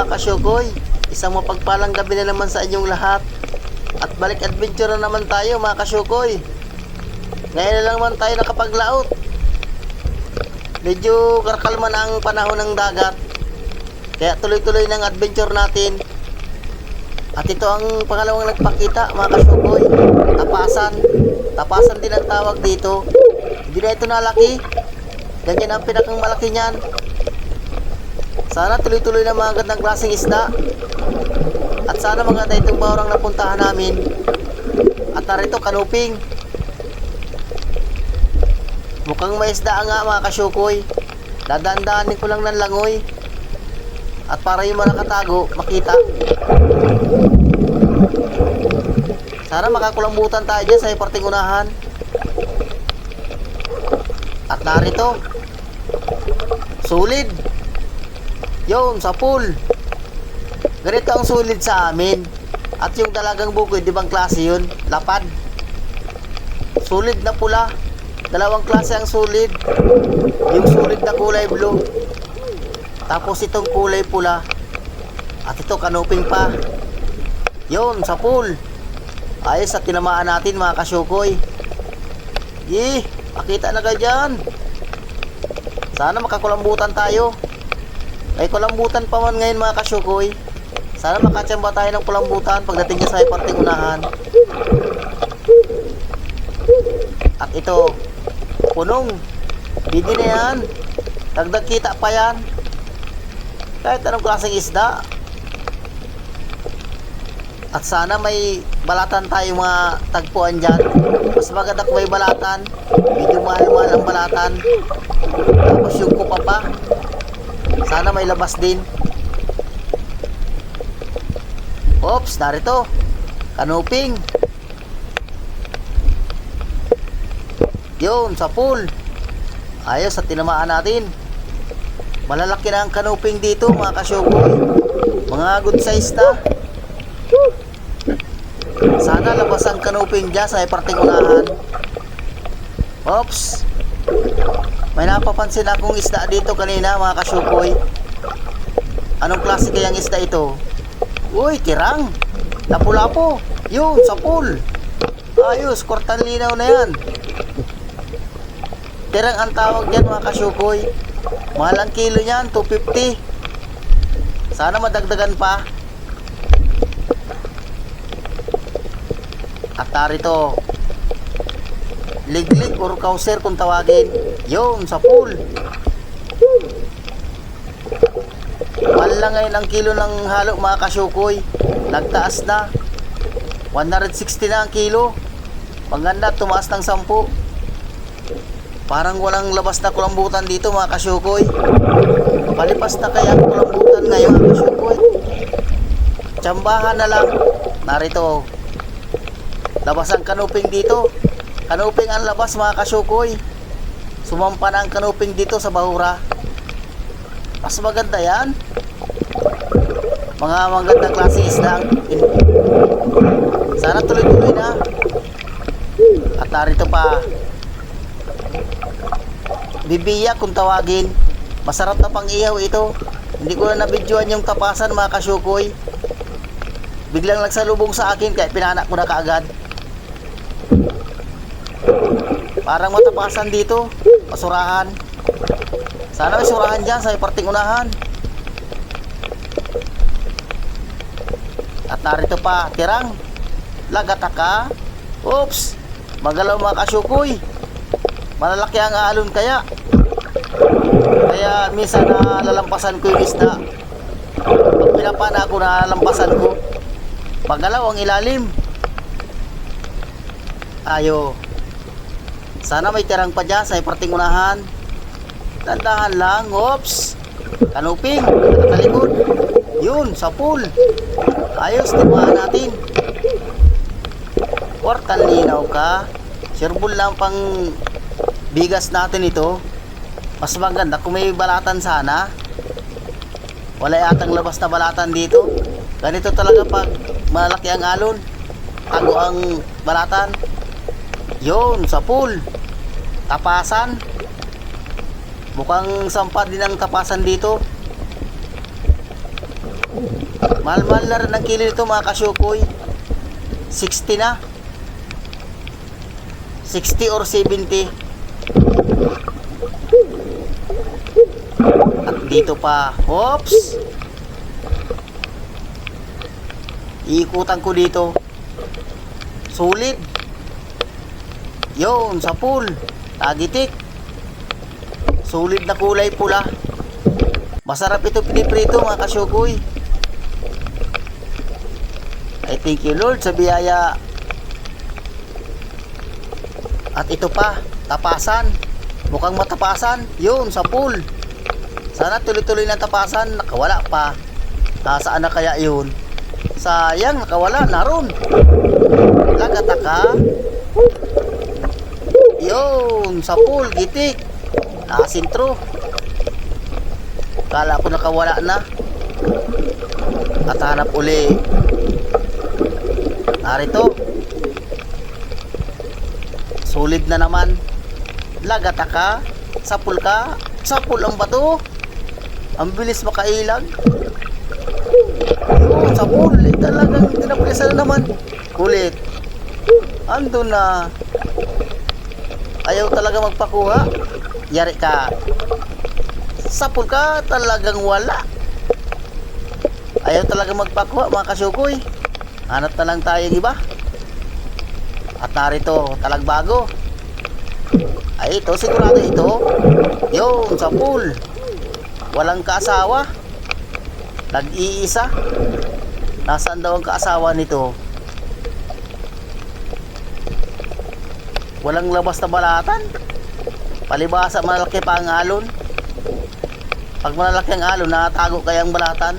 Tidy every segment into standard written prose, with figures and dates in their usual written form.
mga kasyukoy, isang mapagpalang gabi na naman sa inyong lahat. At balik adventure na naman tayo mga kasyukoy. Ngayon na lang naman tayo nakapaglaot. Medyo karkalma na ang panahon ng dagat, kaya tuloy-tuloy ng adventure natin. At ito ang pangalawang nagpakita mga kasyukoy. Tapasan din ang tawag dito. Hindi na ito nalaki. Ganyan ang pinakang malaki niyan. Sana tuloy-tuloy na mga gandang klaseng isda. At sana maganda itong bahurang napuntahan namin. At narito kanuping. Mukhang may isda nga mga kasyukoy. Dadaan-daanin ko lang ng langoy. At para yung mga nakatago, makita. Sana makakulambutan tayo dyan sa parting unahan. At narito, sulid. Yun, sa pool. Ganito ang sulid sa amin. At yung dalagang bukid, di bang klase yun? Lapad. Sulid na pula. Dalawang klase ang sulid. Yung sulid na kulay blue, tapos itong kulay pula. At ito kanuping pa. Yun, sa pool. Ayos at tinamaan natin mga kasyukoy. Makita na ka dyan. Sana makakulambutan tayo. May kulambutan pa man ngayon mga kasyukoy. Sana makatsamba tayo ng kulambutan pagdating niya sa parting unahan. At ito, punong. Bidi na yan. Dagdag kita pa yan. Kahit anong klaseng isda. At sana may balatan tayo mga tagpuan dyan. Mas maganda kung may balatan. Medyo mahal-mahal ang balatan. Tapos yung kupa pa, sana may labas din. Oops, narito kanuping. Yun, sa pool. Ayos at tinamaan natin. Malalaki na ang kanuping dito mga kasyukoy. Mga good size na. Sana labas ang kanuping dyan sa parting unahan. Oops, may napapansin akong isda dito kanina mga kasyukoy. Anong klase kayang isda ito? Uy, tirang. Lapu-lapo. Yun, sa pool. Ayos, kortan linaw na yan. Tirang ang tawag dyan mga kasyukoy. Mahal ang kilo niyan, 250. Sana madagdagan pa. At narito, liglig or kauser kung tawagin. Yun, sa pool. Mahal lang ngayon ang kilo ng halo mga kasyukoy. Nagtaas na, 160 na ang kilo. Maganda, tumaas ng 10. Parang walang labas na kulambutan dito mga kasyukoy. Palipas na kaya ang kulambutan ngayon mga kasyukoy. Tsambahan na lang. Narito, labas ang kanuping dito. Kanuping ang labas mga kasyukoy. Sumampa na ang kanuping dito sa bahura. Mas maganda yan. Mga magandang klase isda. Sana tuloy-tuloy na. At narito pa, bibiya kung tawagin. Masarap na pang ihaw ito. Hindi ko na nabidyoan yung tapasan mga kasyukoy. Biglang nagsalubong sa akin kaya pinanak ko na kaagad. Parang matapasan dito, masurahan. Sana may surahan dyan sa parting unahan. At narito pa, tirang. Lagataka. Oops, magalaw mga kasyukoy. Malalaki ang alon kaya. Kaya minsan nalalampasan ko yung isda. Pag pinapana ako, nalalampasan ko. Magalaw ang ilalim. Ayo. Sana may tirang pa dyan sa parting unahan. Tandahan lang. Oops, kanuping, nakatalikod. Yun, sa pool. Ayos, timaan natin. Kortan linaw ka. Sirbol lang pang bigas natin ito. Mas maganda kung may balatan sana. Wala yatang labas na balatan dito. Ganito talaga pag malaki ang alon, tago ang balatan. Yun, sa pool. Tapasan. Mukhang sampa din ang tapasan dito. Mahal-mahal na rin ang kilo nito mga kasyukoy. 60 na. 60 or 70. At dito pa. Oops! Iikutan ko dito. Sulit. Yun, sa pool. Tagitik. Sulit na kulay pula. Masarap ito piniprito mga kasyukoy. I thank you Lord sa biyaya. At ito pa, tapasan. Mukhang matapasan. Yun, sa pool. Sana tuloy-tuloy na tapasan. Nakawala pa. Saan na kaya yun? Sayang, nakawala. Naroon. Lagataka. Yun, sa pool. Gitik. Nakasintro. Kala ko nakawala na. At hanap uli. Narito. Solid na naman. Lagataka. Sapul ka. Sapul ang bato. Ang bilis makailag. Yun, sapul. Talagang tinapulisan na naman. Kulit. Andun na. Ayaw talaga magpakuha. Yari ka. Sapul ka. Talagang wala. Ayaw talaga magpakuha mga kasyukoy. Hanap na lang tayo ng iba. At narito, talagbago. Ay, ito, sigurado ito. Yun, sa pool. Walang kaasawa. Nag-iisa. Nasaan daw ang kaasawa nito? Walang labas na balatan. Palibasa, malaki pa ang alon. Pag malaki ang alon, nakatago kaya ang balatan.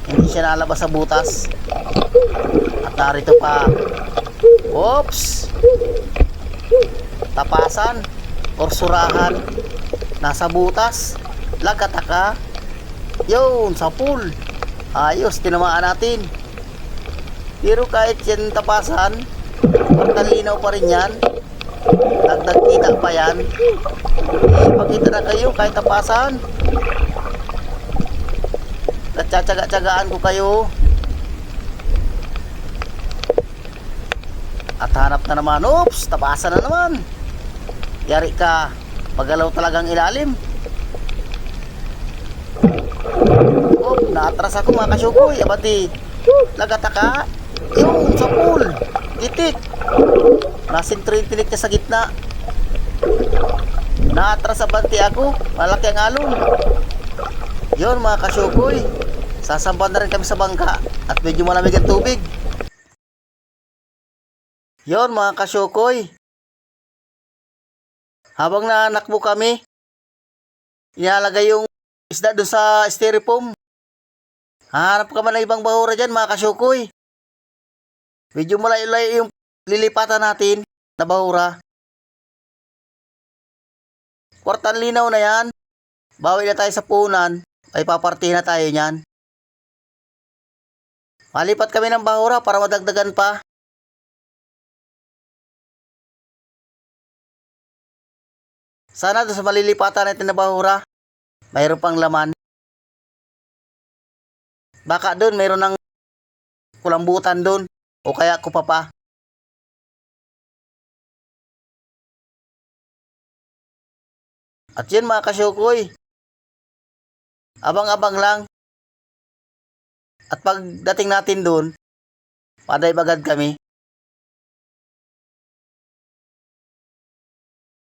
Hindi siya nalabas sa butas. At narito pa. Oops! Tapasan or surahan. Nasa butas. Lagataka. Yun, sa pool. Ayos, tinamaan natin. Pero kahit yan tapasan, pagkalinaw pa rin yan. Dagdag kita pa yan. Pakita na kayo kahit tapasan. Natsyatsaga-tsagaan ko kayo. At hanap na naman. Oops, tapasan na naman. Yari ka. Pagalaw talagang ilalim. Oh, naatras ako mga kasyukoy. Abati. Lagataka. Yung sa pool. Gitik. Nasintro yung tinik niya sa gitna. Naatras abati ako. Malaki ang alon. Yun mga kasyukoy. Sasampan na rin kami sa bangka. At medyo malamig ang tubig. Yon mga kasyukoy. Habang nanakbo kami, inalagay yung isda doon sa styrofoam. Hanap ka man ng ibang bahura dyan mga kasyukoy. Medyo malayo-layo yung lilipatan natin na bahura. Kwartang linaw na yan. Bawi na tayo sa punan. Ay papartihin na tayo nyan. Malipat kami ng bahura para madagdagan pa. Sana doon sa malilipatan natin na bahura, mayroon pang laman. Baka doon mayroon ng kulambutan doon o kaya kupapa. At yun mga kasyukoy, abang-abang lang. At pagdating natin doon, paday bagad kami.